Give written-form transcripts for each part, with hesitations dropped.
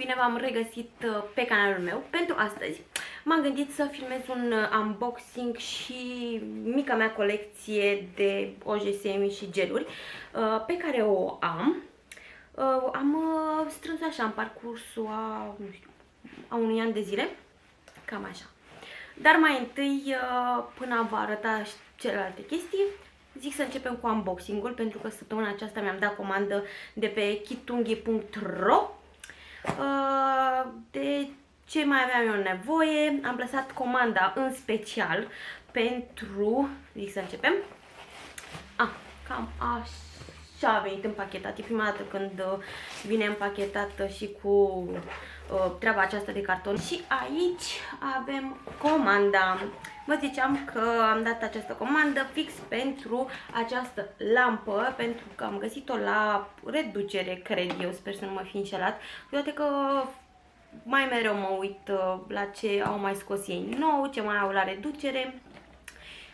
bine v-am regăsit pe canalul meu. Pentru astăzi m-am gândit să filmez un unboxing și mica mea colecție de OJSM și geluri pe care o am. Am strâns așa în parcursul a unui an de zile, cam așa. Dar mai întâi, până vă arăta celelalte chestii, zic să începem cu unboxing-ul, pentru că săptămâna aceasta mi-am dat comandă de pe kitunghi.ro. De ce mai aveam eu nevoie? Am plasat comanda în special pentru... Zic să începem. Cam așa a venit împachetat. E prima dată când vine împachetată și cu treaba aceasta de carton. Și aici avem comanda. Vă ziceam că am dat această comandă fix pentru această lampă, pentru că am găsit-o la reducere, cred eu, sper să nu mă fi înșelat. Toate că mai mereu mă uit la ce au mai scos ei nou, ce mai au la reducere.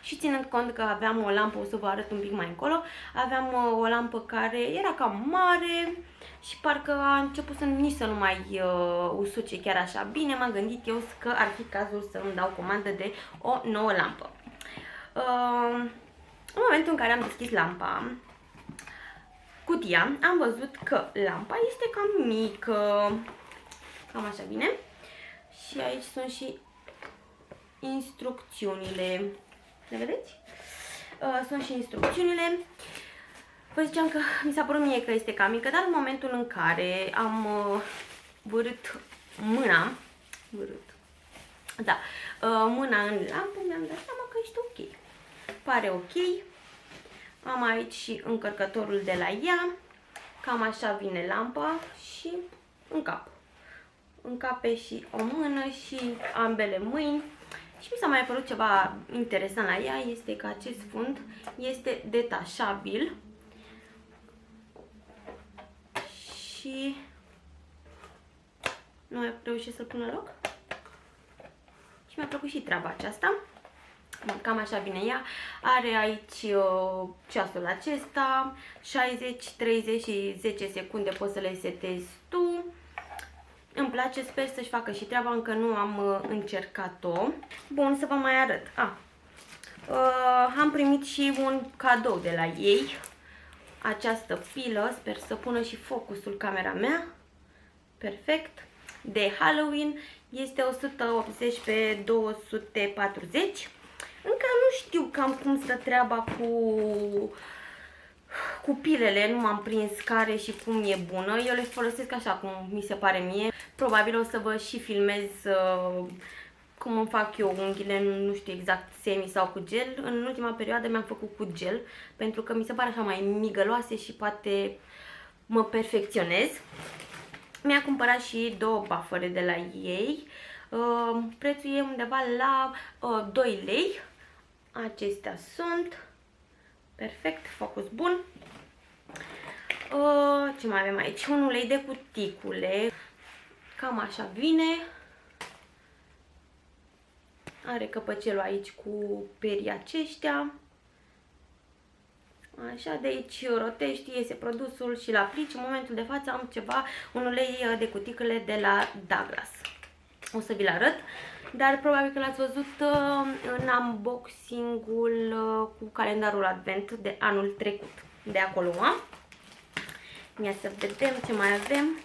Și ținând cont că aveam o lampă, o să vă arăt un pic mai încolo, aveam o lampă care era cam mare și parcă a început nici să nu mai usuce chiar așa bine. M-am gândit eu că ar fi cazul să îmi dau comandă de o nouă lampă. În momentul în care am deschis lampa, cutia, am văzut că lampa este cam mică, cam așa bine. Și aici sunt și instrucțiunile. Le vedeți? Sunt și instrucțiunile. Vă ziceam că mi s-a părut mie că este cam mică, dar în momentul în care am vârât mâna, mâna în lampă, mi-am dat seama că este ok. Pare ok. Am aici și încărcătorul de la ea. Cam așa vine lampa și în cap. Încape și o mână și ambele mâini. Și mi s-a mai părut ceva interesant la ea, este că acest fund este detașabil și nu am reușit să-l pun în loc. Și mi-a plăcut și treaba aceasta. Cam așa vine ea. Are aici ceasul acesta, 60, 30 și 10 secunde poți să le setezi tu. Îmi place, sper să-și facă și treaba, încă nu am încercat-o. Bun, să vă mai arăt. Am primit și un cadou de la ei. Această pilă, sper să pună și focusul camera mea. Perfect. De Halloween. Este 180 pe 240. Încă nu știu cam cum stă treaba cu pilele, nu m-am prins care și cum e bună. Eu le folosesc așa cum mi se pare mie. Probabil o să vă și filmez cum îmi fac eu unghiile, nu știu exact semi sau cu gel. În ultima perioadă mi-am făcut cu gel, pentru că mi se pare așa mai migăloase și poate mă perfecționez. Mi-a cumpărat și două bafere de la ei. Prețul e undeva la 2 lei. Acestea sunt. Perfect, focus bun. Ce mai avem aici? Un ulei de cuticule. Cam așa vine. Are căpăcelul aici cu perii aceștia. Așa, de aici rotești, iese produsul și-l aplici. În momentul de față am un ulei de cuticule de la Douglas. O să vi-l arăt. Dar probabil că l-ați văzut în unboxing-ul cu calendarul advent de anul trecut. De acolo am. Ia să vedem ce mai avem.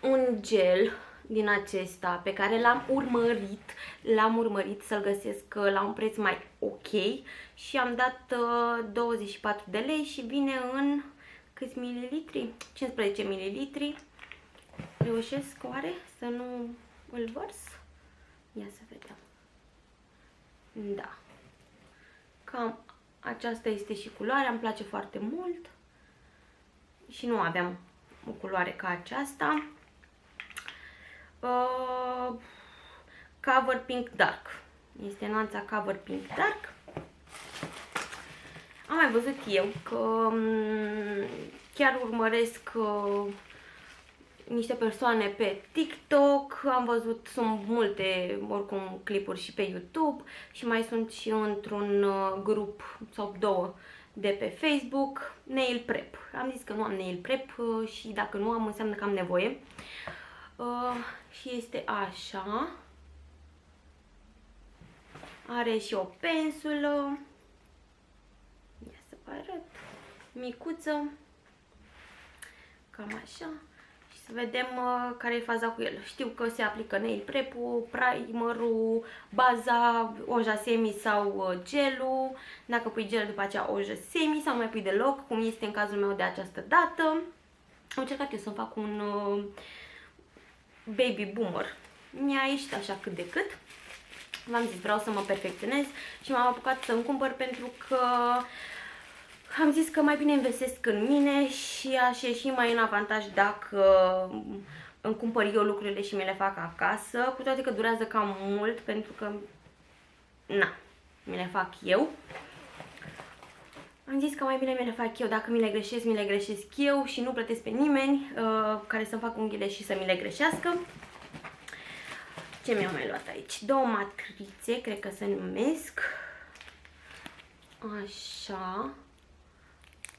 Un gel din acesta pe care l-am urmărit să-l găsesc la un preț mai ok. Și am dat 24 de lei și vine în câți mililitri? 15 mililitri. Reușesc oare să nu îl vărs? Ia să vedem. Da. Cam aceasta este și culoarea. Îmi place foarte mult. Și nu aveam o culoare ca aceasta. Cover Pink Dark. Este nuanța Cover Pink Dark. Am mai văzut eu că chiar urmăresc niște persoane pe TikTok, am văzut, sunt multe oricum clipuri și pe YouTube și mai sunt și într-un grup sau două de pe Facebook, Nail Prep. Am zis că nu am Nail Prep și dacă nu am înseamnă că am nevoie. Și este așa. Are și o pensulă. Ia să vă arăt. Micuță. Cam așa. Și să vedem care e faza cu el. Știu că se aplică nail prep-ul, primerul, baza, oja semi sau gelul. Dacă pui gel, după aceea ojă semi sau mai pui deloc, cum este în cazul meu de această dată. Am încercat eu să-mi fac un baby boomer. Mi-a ieșit așa cât de cât. V-am zis, vreau să mă perfecționez și m-am apucat să-mi cumpăr pentru că am zis că mai bine investesc în mine și aș ieși mai în avantaj dacă îmi cumpăr eu lucrurile și mi le fac acasă, cu toate că durează cam mult pentru că, na, mi le fac eu. Am zis că mai bine mi le fac eu, dacă mi le greșesc eu și nu plătesc pe nimeni care să-mi fac unghiile și să mi le greșească. Ce mi-am mai luat aici? Două matrițe, cred că se numesc. Așa.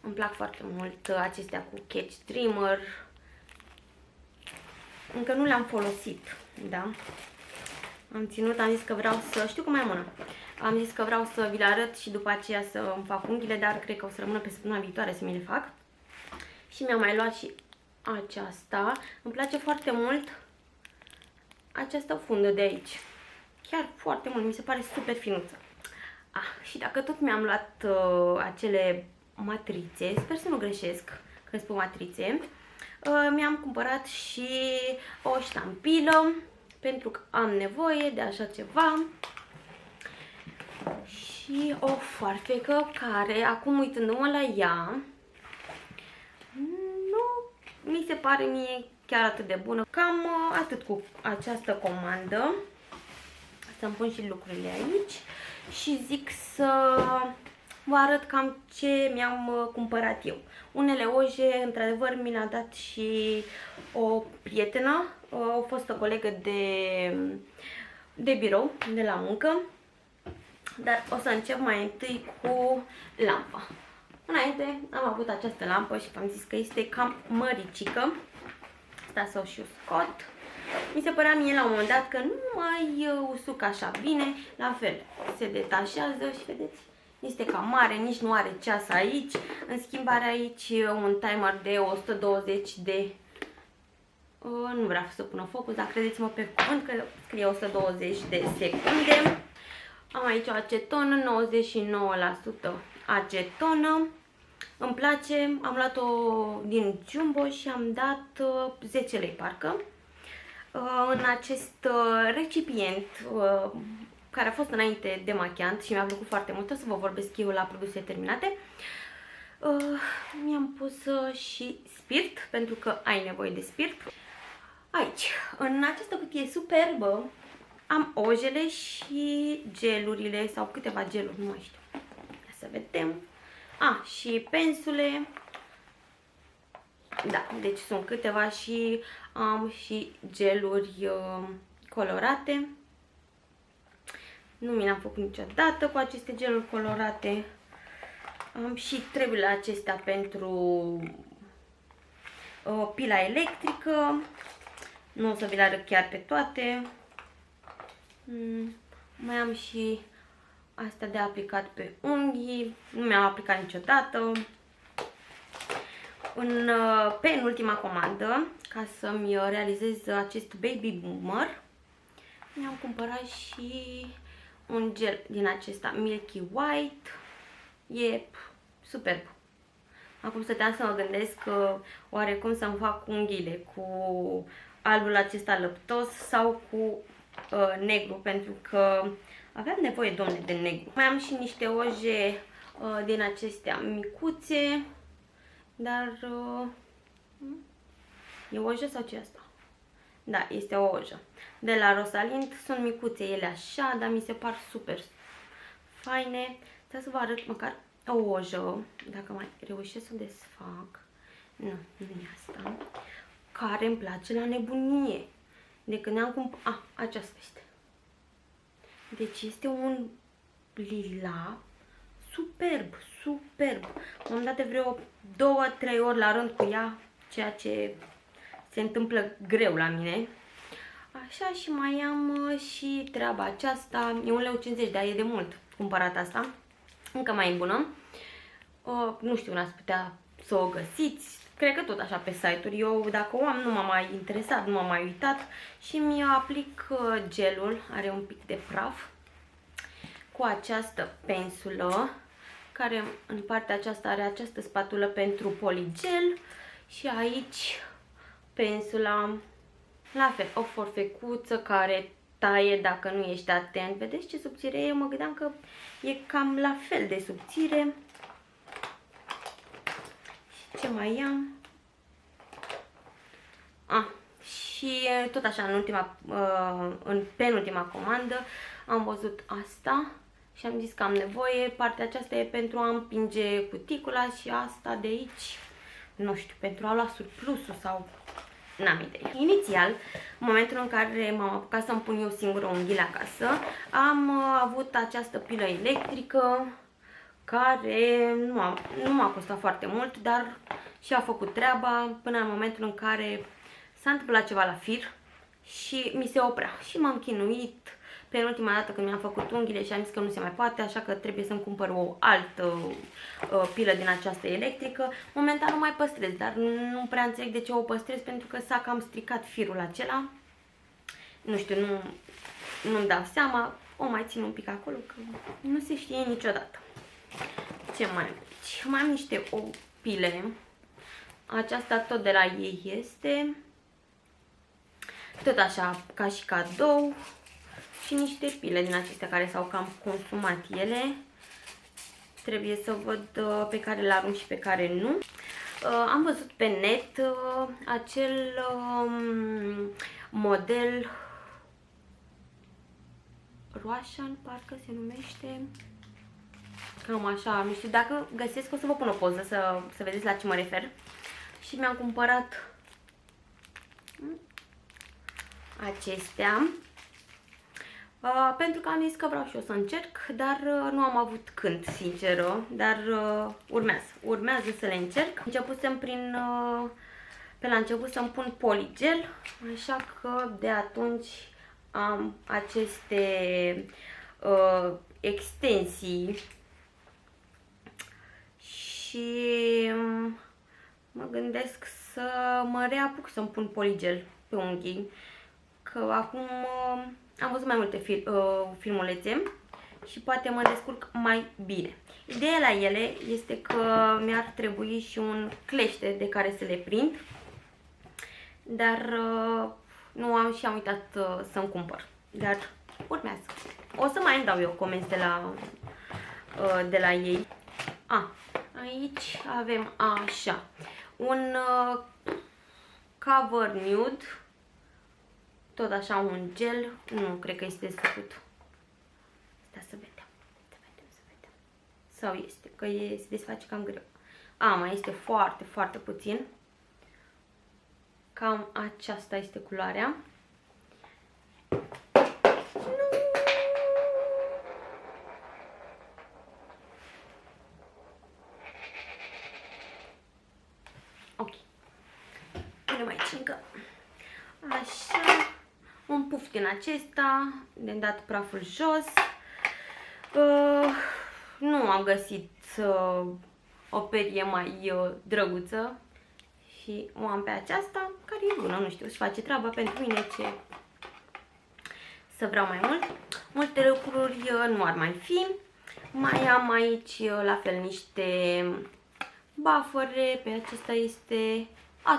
Îmi plac foarte mult acestea cu catch trimmer. Încă nu le-am folosit, da? Am ținut, am zis că vreau să... Știu cum mai am una. Am zis că vreau să vi le arăt și după aceea să îmi fac unghiile, dar cred că o să rămână pe săptămâna viitoare să mi le fac. Și mi-am mai luat și aceasta. Îmi place foarte mult această fundă de aici. Chiar foarte mult, mi se pare super finuță. Și dacă tot mi-am luat acele matrițe, sper să nu greșesc când spun matrițe, mi-am cumpărat și o ștampilă pentru că am nevoie de așa ceva și o foarfecă care, acum uitându-mă la ea, nu mi se pare mie chiar atât de bună. Cam atât cu această comandă. Să-mi pun și lucrurile aici și zic să vă arăt cam ce mi-am cumpărat eu. Unele oje, într-adevăr, mi le-a dat și o prietenă, o fostă colegă de birou, de la muncă. Dar o să încep mai întâi cu lampa. Înainte am avut această lampă și v-am zis că este cam măricică. Asta să o și scot. Mi se părea mie la un moment dat că nu mai usuc așa bine. La fel, se detașează și vedeți, este cam mare, nici nu are ceas aici. În schimb are aici un timer de 120 de... nu vreau să pună focus, dar credeți-mă pe cuvânt că scrie 120 de secunde. Am aici o acetonă, 99% acetonă. Îmi place, am luat-o din Jumbo și am dat 10 lei parcă. În acest recipient care a fost înainte demachiant și mi-a plăcut foarte mult, o să vă vorbesc eu la produse terminate. Mi-am pus și spirit, pentru că ai nevoie de spirit. Aici, în această cutie superbă, am ojele și gelurile, sau câteva geluri, nu mai știu. Ia să vedem. Și pensule. Da, deci sunt câteva și am și geluri colorate. Nu mi le-am făcut niciodată cu aceste geluri colorate. Am și treburile acestea pentru pila electrică. Nu o să vi le arăt chiar pe toate. Mai am și astea de aplicat pe unghii. Nu mi-am aplicat niciodată. În penultima comandă, ca să-mi realizez acest baby boomer, mi-am cumpărat și un gel din acesta Milky White. E superb. Acum stăteam să mă gândesc oare cum să-mi fac unghiile, cu albul acesta lăptos sau cu negru, pentru că aveam nevoie, domne, de negru. Mai am și niște oje din acestea micuțe, dar e o ojă sau ce e asta? Da, este o ojă. De la Rosalind, sunt micuțe ele așa, dar mi se par super faine. Stai să vă arăt măcar o ojă, dacă mai reușesc să o desfac. Nu, nu e asta. Care îmi place la nebunie. De când am cumpărat... aceasta este. Deci este un lila superb, superb. M-am dat de vreo 2-3 ori la rând cu ea, ceea ce se întâmplă greu la mine. Așa, și mai am și treaba aceasta, e 1,50 lei, dar e de mult cumpărat asta, încă mai e bună. Nu știu, n-ați putea să o găsiți, cred că tot așa pe site-uri. Eu dacă o am, nu m-am mai interesat, nu m-am mai uitat și mi aplic gelul, are un pic de praf, cu această pensulă, care în partea aceasta are această spatulă pentru poligel și aici pensula, la fel, o forfecuță care taie dacă nu ești atent. Vedeți ce subțire e? Mă gândeam că e cam la fel de subțire. Și ce mai am? Și tot așa, în penultima comandă am văzut asta și am zis că am nevoie. Partea aceasta e pentru a împinge cuticula și asta de aici, nu știu, pentru a lua surplusul sau... n-am idee. Inițial, în momentul în care m-am apucat să-mi pun eu singură unghiile acasă, am avut această pilă electrică care nu m-a costat foarte mult, dar și a făcut treaba până în momentul în care s-a întâmplat ceva la fir și mi se oprea. Și m-am chinuit penultima dată când mi-am făcut unghiile și am zis că nu se mai poate, așa că trebuie să-mi cumpăr o altă pilă din această electrică. Momentan nu mai păstrez, dar nu prea înțeleg de ce o păstrez, pentru că s-a cam stricat firul acela. Nu știu, nu-mi dau seama, o mai țin un pic acolo, că nu se știe niciodată. Ce mai am aici? Mai am niște pile. Aceasta tot de la ei este. Tot așa, ca și cadou. Și niște pile din acestea care s-au cam consumat ele. Trebuie să văd pe care le arunc și pe care nu. Am văzut pe net acel model Russian, parcă se numește. Cam așa, nu știu, dacă găsesc o să vă pun o poză să vedeți la ce mă refer. Și mi-am cumpărat acestea. Pentru că am zis că vreau și eu să încerc, dar nu am avut când, sinceră, dar urmează să le încerc. Începusem pe la început să-mi pun poligel, așa că de atunci am aceste extensii și mă gândesc să mă reapuc să-mi pun poligel pe unghii, că acum am văzut mai multe filmulețe și poate mă descurc mai bine. Ideea la ele este că mi-ar trebui și un clește de care să le prind, dar nu am și am uitat să-mi cumpăr. Dar urmează. O să mai îmi dau eu comenzi de la ei. Aici avem așa un cover nude. Tot așa un gel, nu cred că este desfăcut. Stai să vedem. Sau este, că se desface cam greu. Mai este foarte, foarte puțin. Cam aceasta este culoarea. Ok. Punem aici încă. Așa. Un puf din acesta, de dat praful jos. Nu am găsit o perie mai drăguță și o am pe aceasta, care e bună, nu știu, își face treaba pentru mine, ce să vreau mai mult. Multe lucruri nu ar mai fi. Mai am aici la fel niște bafăre, pe acesta este...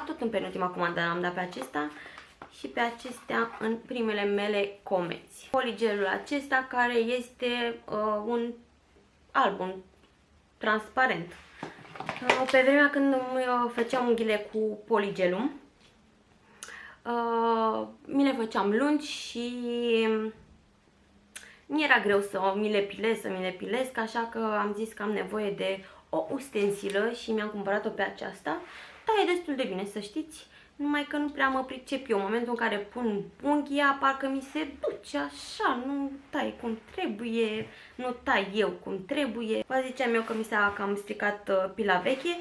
tot în penultima comandă am dat pe acesta. Și pe acestea în primele mele comenzi. Poligelul acesta care este un album transparent. Pe vremea când îmi făceam unghiile cu poligelul, mi le făceam lungi și mi era greu să mi le pilesc, așa că am zis că am nevoie de o ustensilă și mi-am cumpărat-o pe aceasta. Taie destul de bine, să știți. Numai că nu prea mă pricep eu. În momentul în care pun unghia, parcă mi se duce așa, nu tai cum trebuie, nu tai eu cum trebuie. Vă ziceam eu că mi s-a cam stricat pila veche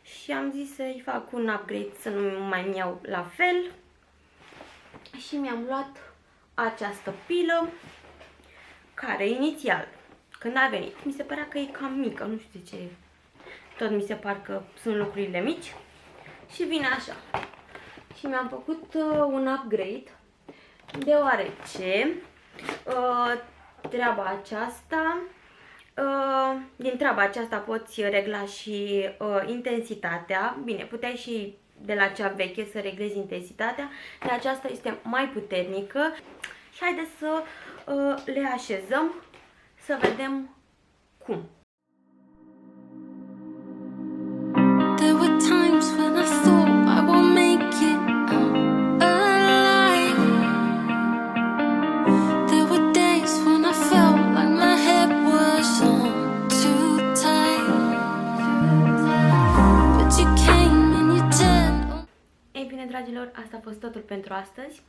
și am zis să-i fac un upgrade, să nu mai iau la fel. Și mi-am luat această pilă, care inițial, când a venit, mi se părea că e cam mică, nu știu de ce, tot mi se par că sunt lucrurile mici. Și vine așa. Și mi-am făcut un upgrade, deoarece din treaba aceasta poți regla și intensitatea. Bine, puteai și de la cea veche să reglezi intensitatea, dar aceasta este mai puternică. Și haideți să le așezăm, să vedem cum. There were times when I thought I won't make it out alive. There were days when I felt like my head was on too tight. But you came and you turned. Ei bine, dragilor, asta a fost totul pentru astăzi.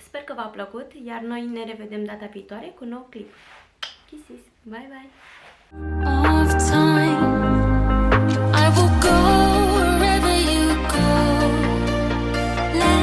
Sper că v-a plăcut, iar noi ne revedem data viitoare cu un nou clip. Kisses! Bye, bye!